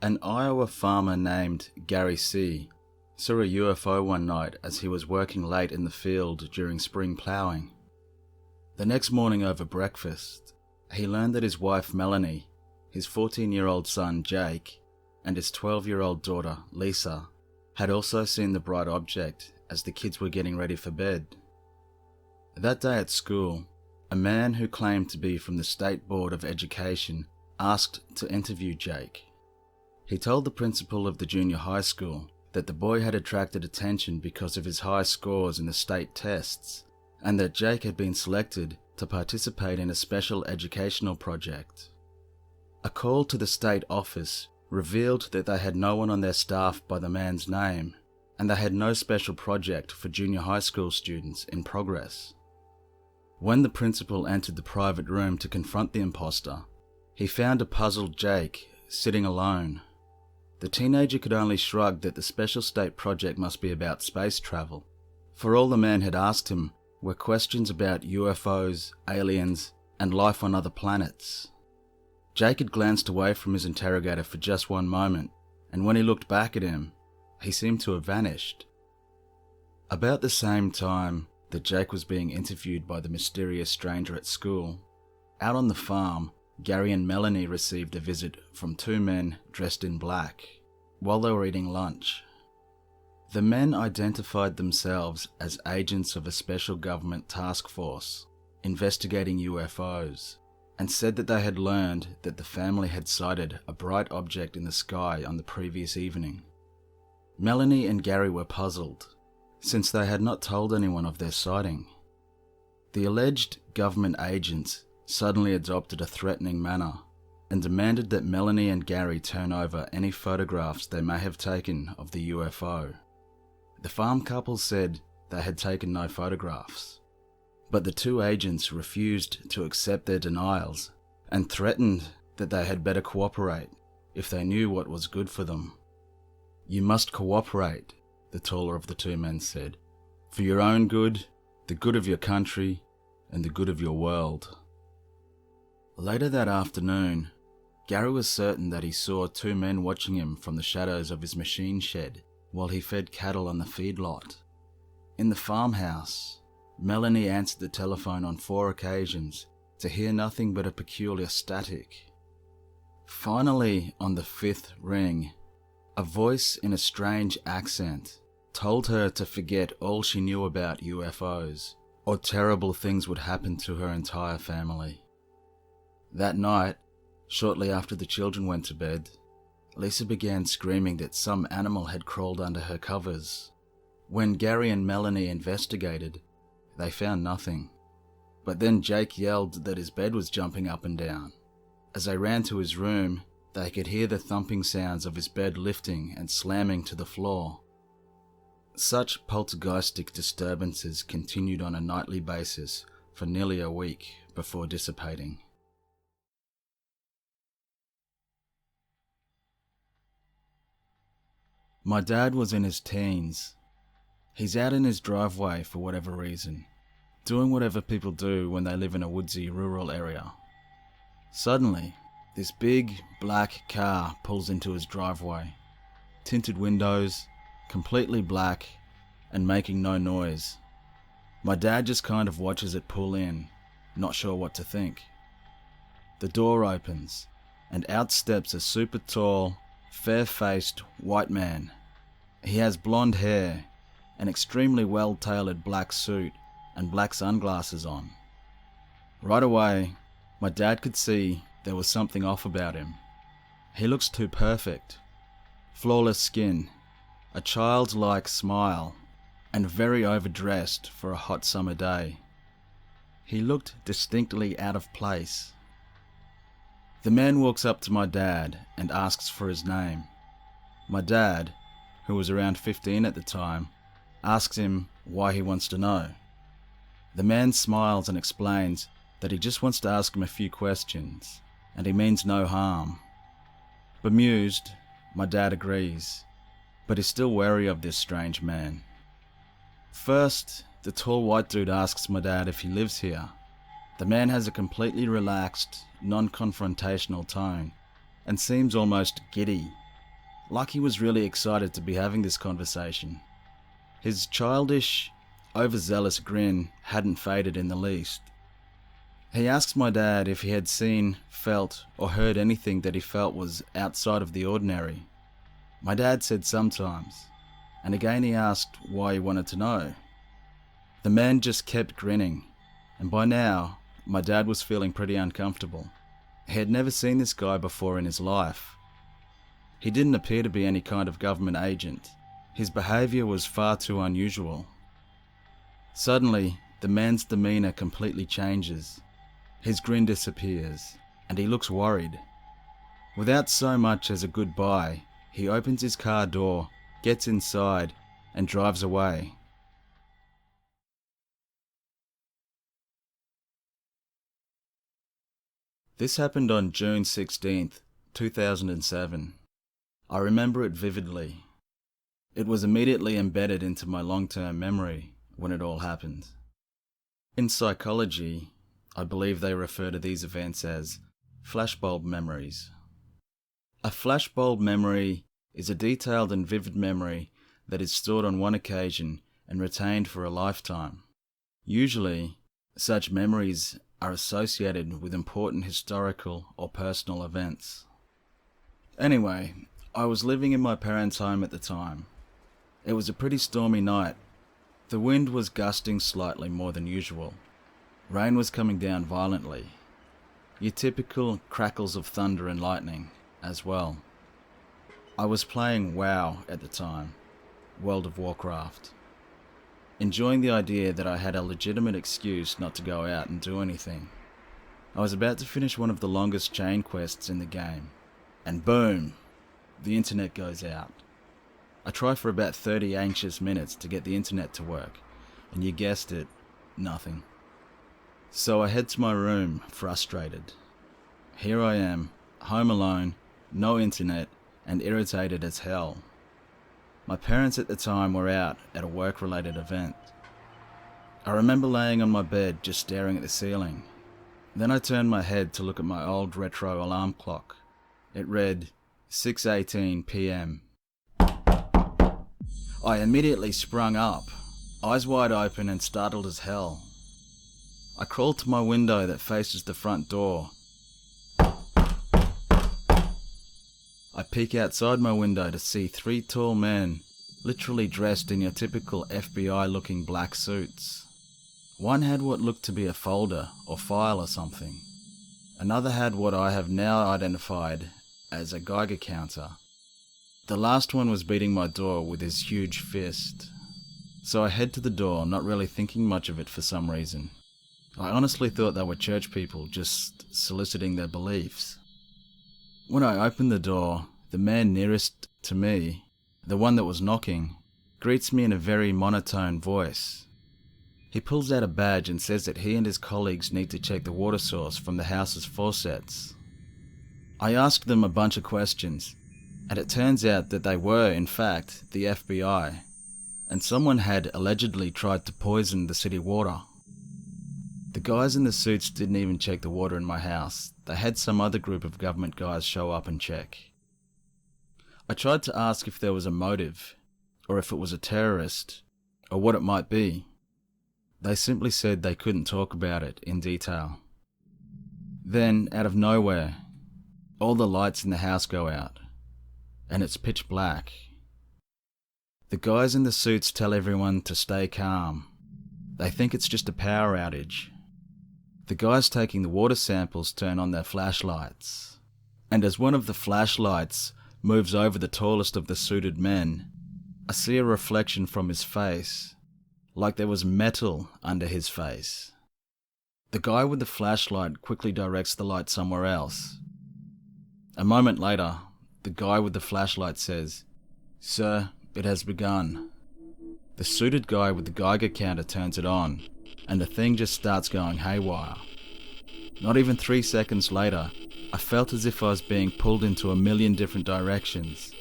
An Iowa farmer named Gary C. saw a UFO one night as he was working late in the field during spring plowing. The next morning over breakfast, he learned that his wife Melanie, his 14-year-old son Jake, and his 12-year-old daughter Lisa had also seen the bright object as the kids were getting ready for bed. That day at school, a man who claimed to be from the State Board of Education asked to interview Jake. He told the principal of the junior high school that the boy had attracted attention because of his high scores in the state tests, and that Jake had been selected to participate in a special educational project. A call to the state office revealed that they had no one on their staff by the man's name, and they had no special project for junior high school students in progress. When the principal entered the private room to confront the imposter, he found a puzzled Jake sitting alone. The teenager could only shrug that the special state project must be about space travel, for all the man had asked him were questions about UFOs, aliens, and life on other planets. Jake had glanced away from his interrogator for just one moment, and when he looked back at him, he seemed to have vanished. About the same time that Jake was being interviewed by the mysterious stranger at school, out on the farm, Gary and Melanie received a visit from two men dressed in black while they were eating lunch. The men identified themselves as agents of a special government task force investigating UFOs, and said that they had learned that the family had sighted a bright object in the sky on the previous evening. Melanie and Gary were puzzled, since they had not told anyone of their sighting. The alleged government agents suddenly adopted a threatening manner and demanded that Melanie and Gary turn over any photographs they may have taken of the UFO. The farm couple said they had taken no photographs, but the two agents refused to accept their denials and threatened that they had better cooperate if they knew what was good for them. "You must cooperate," the taller of the two men said, "for your own good, the good of your country, and the good of your world." Later that afternoon, Gary was certain that he saw two men watching him from the shadows of his machine shed while he fed cattle on the feedlot. In the farmhouse, Melanie answered the telephone on 4 occasions to hear nothing but a peculiar static. Finally, on the 5th ring, a voice in a strange accent told her to forget all she knew about UFOs, or terrible things would happen to her entire family. That night, shortly after the children went to bed, Lisa began screaming that some animal had crawled under her covers. When Gary and Melanie investigated, they found nothing. But then Jake yelled that his bed was jumping up and down. As they ran to his room, they could hear the thumping sounds of his bed lifting and slamming to the floor. Such poltergeistic disturbances continued on a nightly basis for nearly a week before dissipating. My dad was in his teens. He's out in his driveway for whatever reason, doing whatever people do when they live in a woodsy rural area. Suddenly, this big black car pulls into his driveway, tinted windows, completely black, and making no noise. My dad just kind of watches it pull in, not sure what to think. The door opens, and out steps a super tall, fair-faced white man. He has blonde hair, an extremely well-tailored black suit, and black sunglasses on. Right away, my dad could see there was something off about him. He looks too perfect. Flawless skin, a childlike smile, and very overdressed for a hot summer day. He looked distinctly out of place. The man walks up to my dad and asks for his name. My dad, who was around 15 at the time, asks him why he wants to know. The man smiles and explains that he just wants to ask him a few questions, and he means no harm. Bemused, my dad agrees, but is still wary of this strange man. First, the tall white dude asks my dad if he lives here. The man has a completely relaxed, non-confrontational tone, and seems almost giddy, like he was really excited to be having this conversation. His childish, overzealous grin hadn't faded in the least. He asked my dad if he had seen, felt, or heard anything that he felt was outside of the ordinary. My dad said sometimes, and again he asked why he wanted to know. The man just kept grinning, and by now, my dad was feeling pretty uncomfortable. He had never seen this guy before in his life. He didn't appear to be any kind of government agent. His behaviour was far too unusual. Suddenly, the man's demeanour completely changes. His grin disappears, and he looks worried. Without so much as a goodbye, he opens his car door, gets inside, and drives away. This happened on June 16th, 2007. I remember it vividly. It was immediately embedded into my long-term memory when it all happened. In psychology, I believe they refer to these events as flashbulb memories. A flashbulb memory is a detailed and vivid memory that is stored on one occasion and retained for a lifetime. Usually, such memories are associated with important historical or personal events. Anyway, I was living in my parents' home at the time. It was a pretty stormy night. The wind was gusting slightly more than usual. Rain was coming down violently. Your typical crackles of thunder and lightning as well. I was playing WoW at the time, World of Warcraft, enjoying the idea that I had a legitimate excuse not to go out and do anything. I was about to finish one of the longest chain quests in the game, and boom, the internet goes out. I try for about 30 anxious minutes to get the internet to work, and you guessed it, nothing. So I head to my room, frustrated. Here I am, home alone, no internet, and irritated as hell. My parents at the time were out at a work-related event. I remember laying on my bed just staring at the ceiling. Then I turned my head to look at my old retro alarm clock. It read 6:18 p.m. I immediately sprung up, eyes wide open and startled as hell. I crawled to my window that faces the front door. I peek outside my window to see 3 tall men, literally dressed in your typical FBI-looking black suits. One had what looked to be a folder or file or something. Another had what I have now identified as a Geiger counter. The last one was beating my door with his huge fist. So I head to the door, not really thinking much of it for some reason. I honestly thought they were church people just soliciting their beliefs. When I open the door, the man nearest to me, the one that was knocking, greets me in a very monotone voice. He pulls out a badge and says that he and his colleagues need to check the water source from the house's faucets. I asked them a bunch of questions, and it turns out that they were, in fact, the FBI, and someone had allegedly tried to poison the city water. The guys in the suits didn't even check the water in my house. They had some other group of government guys show up and check. I tried to ask if there was a motive, or if it was a terrorist, or what it might be. They simply said they couldn't talk about it in detail. Then, out of nowhere, all the lights in the house go out, and it's pitch black. The guys in the suits tell everyone to stay calm. They think it's just a power outage. The guys taking the water samples turn on their flashlights, and as one of the flashlights moves over the tallest of the suited men, I see a reflection from his face, like there was metal under his face. The guy with the flashlight quickly directs the light somewhere else. A moment later, the guy with the flashlight says, "Sir, it has begun." The suited guy with the Geiger counter turns it on, and the thing just starts going haywire. Not even 3 seconds later, I felt as if I was being pulled into a million different directions.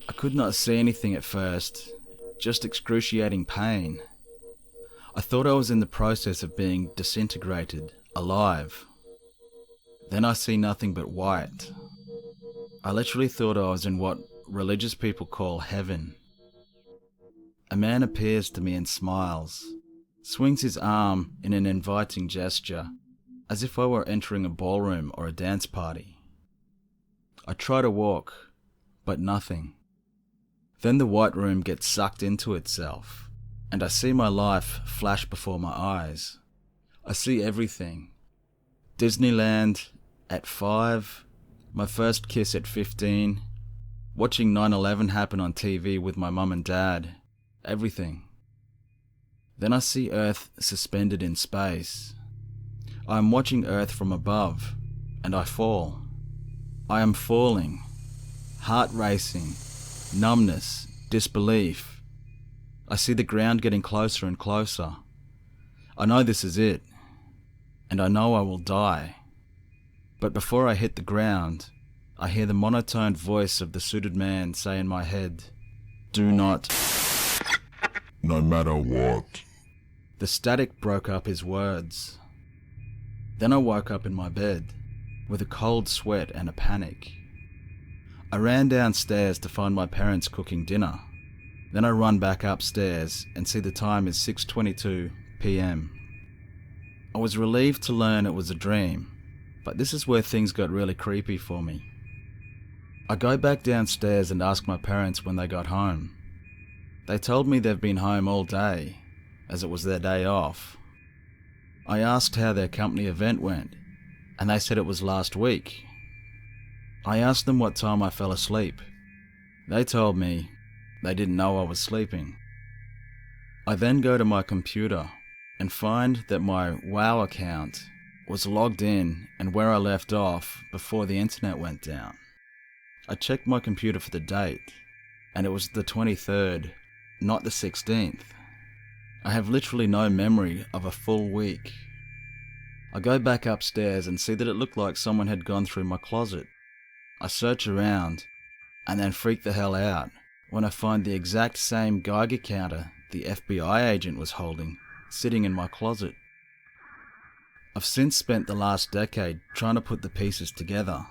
I could not see anything at first, just excruciating pain. I thought I was in the process of being disintegrated, alive. Then I see nothing but white. I literally thought I was in what religious people call heaven. A man appears to me and smiles, swings his arm in an inviting gesture, as if I were entering a ballroom or a dance party. I try to walk, but nothing. Then the white room gets sucked into itself, and I see my life flash before my eyes. I see everything. Disneyland at 5, my first kiss at 15, watching 9/11 happen on TV with my mum and dad, everything. Then I see Earth suspended in space. I am watching Earth from above, and I fall. I am falling, heart racing, numbness, disbelief. I see the ground getting closer and closer. I know this is it, and I know I will die. But before I hit the ground, I hear the monotoned voice of the suited man say in my head, "Do not," no matter what. The static broke up his words. Then I woke up in my bed, with a cold sweat and a panic. I ran downstairs to find my parents cooking dinner. Then I run back upstairs and see the time is 6:22 p.m. I was relieved to learn it was a dream, but this is where things got really creepy for me. I go back downstairs and ask my parents when they got home. They told me they've been home all day, as it was their day off. I asked how their company event went, and they said it was last week. I asked them what time I fell asleep. They told me they didn't know I was sleeping. I then go to my computer and find that my WoW account was logged in and where I left off before the internet went down. I checked my computer for the date, and it was the 23rd, not the 16th. I have literally no memory of a full week. I go back upstairs and see that it looked like someone had gone through my closet. I search around, and then freak the hell out when I find the exact same Geiger counter the FBI agent was holding sitting in my closet. I've since spent the last decade trying to put the pieces together.